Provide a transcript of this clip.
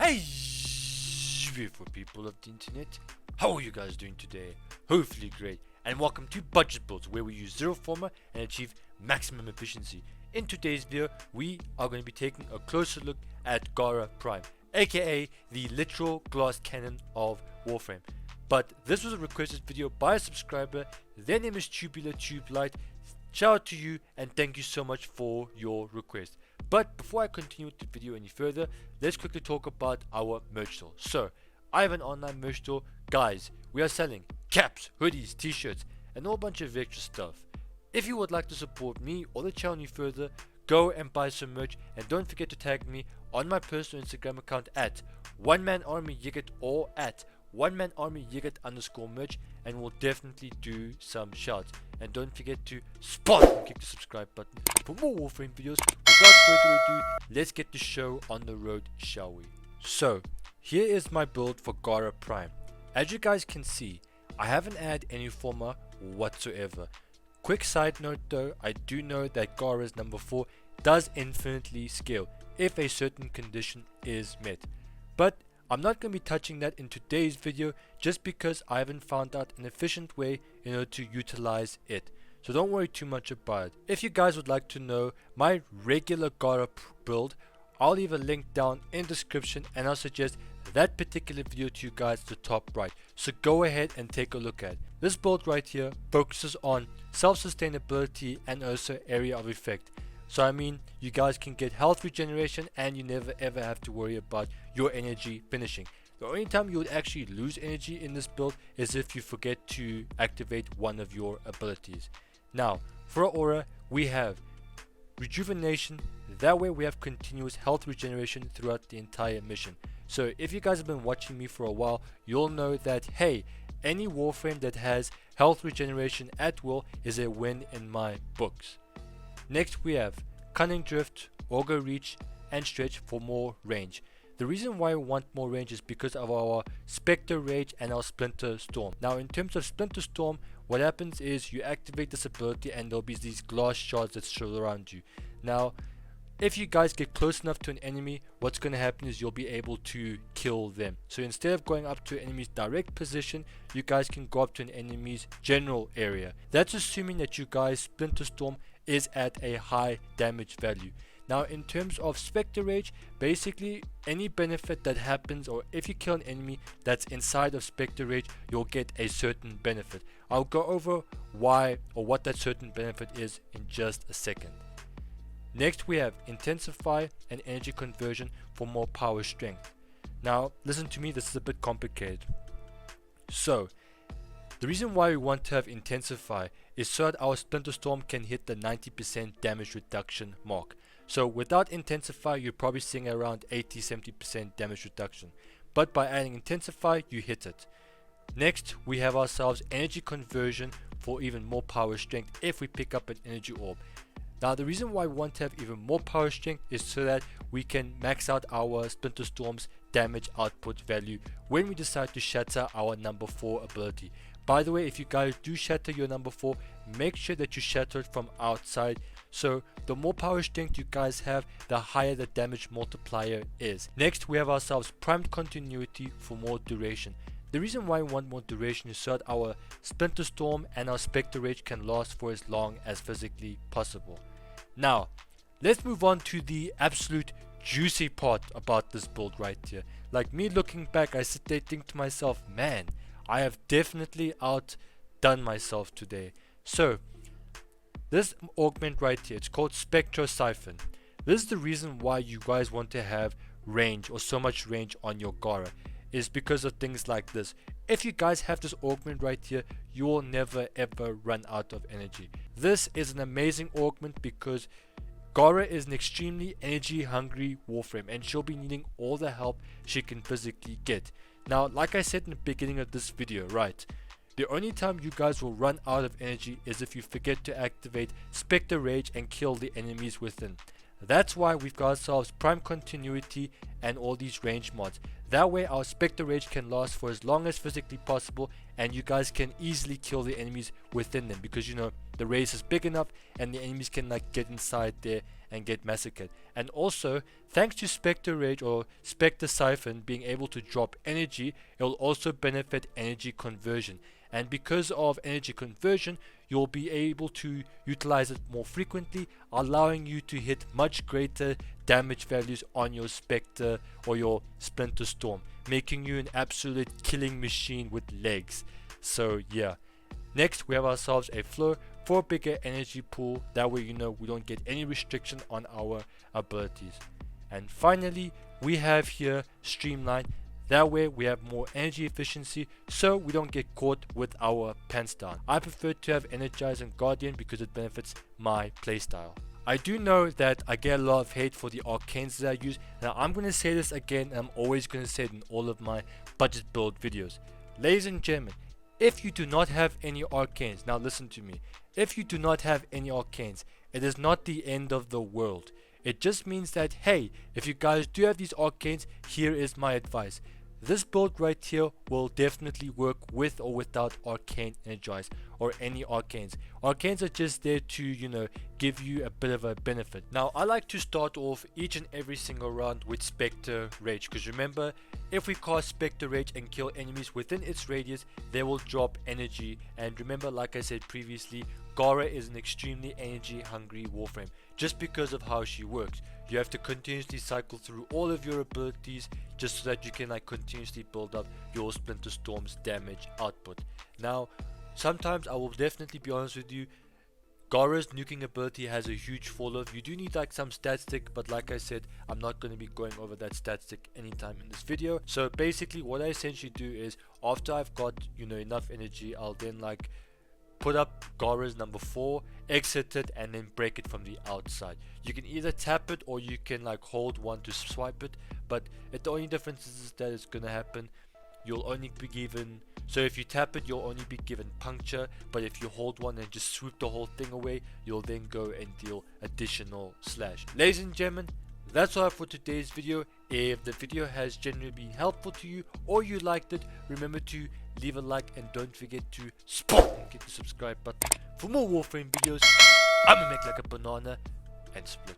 Hey, beautiful people of the internet, how are you guys doing today? Hopefully great, and welcome to Budget Builds, where we use zero Forma and achieve maximum efficiency. In today's video, we are going to be taking a closer look at Gara Prime, aka the literal glass cannon of Warframe. But this was a requested video by a subscriber. Their name is Tubular Tube Light. Shout out to you and thank you so much for your request. But before I continue with the video any further, let's quickly talk about our merch store. So, I have an online merch store. Guys, we are selling caps, hoodies, t-shirts, and a whole bunch of extra stuff. If you would like to support me or the channel any further, go and buy some merch, and don't forget to tag me on my personal Instagram account at OneManArmyYigit or at OneManArmyYigit_merch, and we'll definitely do some shouts. And don't forget to spot and click the subscribe button for more Warframe videos. Without further ado, let's get the show on the road, shall we? So, here is my build for Gara Prime. As you guys can see, I haven't added any Forma whatsoever. Quick side note though, I do know that Gara's number 4 does infinitely scale if a certain condition is met. But I'm not going to be touching that in today's video just because I haven't found out an efficient way in order to utilize it. So don't worry too much about it. If you guys would like to know my regular Gara build, I'll leave a link down in the description, and I'll suggest that particular video to you guys to the top right. So go ahead and take a look at it. This build right here focuses on self-sustainability and also area of effect. So I mean, you guys can get health regeneration and you never ever have to worry about your energy finishing. The only time you would actually lose energy in this build is if you forget to activate one of your abilities. Now, for our aura, we have rejuvenation. That way we have continuous health regeneration throughout the entire mission. So if you guys have been watching me for a while, you'll know that, hey, any Warframe that has health regeneration at will is a win in my books. Next we have Cunning Drift, Auger Reach, and Stretch for more range. The reason why we want more range is because of our Spectrorage and our Splinter Storm. Now in terms of Splinter Storm, what happens is you activate this ability and there'll be these glass shards that surround you. Now if you guys get close enough to an enemy, what's going to happen is you'll be able to kill them. So instead of going up to an enemy's direct position, you guys can go up to an enemy's general area. That's assuming that you guys Splinter Storm is at a high damage value. Now in terms of Spectrorage, basically any benefit that happens, or if you kill an enemy that's inside of Spectrorage, you'll get a certain benefit. I'll go over why or what that certain benefit is in just a second. Next we have Intensify and Energy Conversion for more power strength. Now listen to me, this is a bit complicated. So the reason why we want to have Intensify is so that our Splinter Storm can hit the 90% damage reduction mark. So without Intensify, you're probably seeing around 80-70% damage reduction. But by adding Intensify, you hit it. Next, we have ourselves Energy Conversion for even more power strength if we pick up an Energy Orb. Now the reason why we want to have even more power strength is so that we can max out our Splinter Storm's damage output value when we decide to shatter our number 4 ability. By the way, if you guys do shatter your number 4, make sure that you shatter it from outside. So the more power strength you guys have, the higher the damage multiplier is. Next we have ourselves Primed Continuity for more duration. The reason why we want more duration is so that our Splinter Storm and our Spectrorage can last for as long as physically possible. Now let's move on to the absolute juicy part about this build right here. Like me looking back, I sit there think to myself, man, I have definitely outdone myself today. So this augment right here, it's called Spectrosiphon. This is the reason why you guys want to have range, or so much range on your Gara, is because of things like this. If you guys have this augment right here, you will never ever run out of energy. This is an amazing augment because Gara is an extremely energy hungry Warframe, and she'll be needing all the help she can physically get. Now like I said in the beginning of this video, right, the only time you guys will run out of energy is if you forget to activate Spectrorage and kill the enemies within. That's why we've got ourselves Prime Continuity and all these range mods. That way our Spectrorage can last for as long as physically possible, and you guys can easily kill the enemies within them, because you know the race is big enough and the enemies can like get inside there and get massacred. And also, thanks to Spectrorage or Spectre Siphon being able to drop energy, it will also benefit energy conversion. And because of energy conversion, you'll be able to utilize it more frequently, allowing you to hit much greater damage values on your Spectre or your Splinter Storm, making you an absolute killing machine with legs. So yeah. Next, we have ourselves a floor for a bigger energy pool. That way, we don't get any restriction on our abilities. And finally, we have here Streamline. That way we have more energy efficiency, so we don't get caught with our pants down. I prefer to have Energize and Guardian because it benefits my playstyle. I do know that I get a lot of hate for the arcanes that I use. Now I'm going to say this again, and I'm always going to say it in all of my budget build videos. Ladies and gentlemen, if you do not have any arcanes, now listen to me, if you do not have any arcanes, it is not the end of the world. It just means that, hey, if you guys do have these arcanes, here is my advice. This build right here will definitely work with or without Arcane Energize or any Arcanes. Arcanes are just there to, give you a bit of a benefit. Now, I like to start off each and every single round with Spectrorage, because remember, if we cast Spectrorage and kill enemies within its radius, they will drop energy. And remember, like I said previously, Gara is an extremely energy hungry Warframe, just because of how she works. You have to continuously cycle through all of your abilities just so that you can continuously build up your Splinter Storm's damage output. Now, sometimes I will definitely be honest with you, Gara's nuking ability has a huge fall off. You do need some stat stick, but like I said, I'm not going to be going over that stat stick anytime in this video. So basically what I essentially do is, after I've got enough energy, I'll then put up Gara's number 4, exit it, and then break it from the outside. You can either tap it or you can hold one to swipe it, but the only difference is that it's gonna happen. You'll only be given, so if you tap it, you'll only be given puncture, but if you hold one and just swoop the whole thing away, you'll then go and deal additional slash. Ladies and gentlemen, that's all for today's video. If the video has generally been helpful to you or you liked it, remember to leave a like and don't forget to hit the subscribe button for more Warframe videos. I'ma make like a banana and split.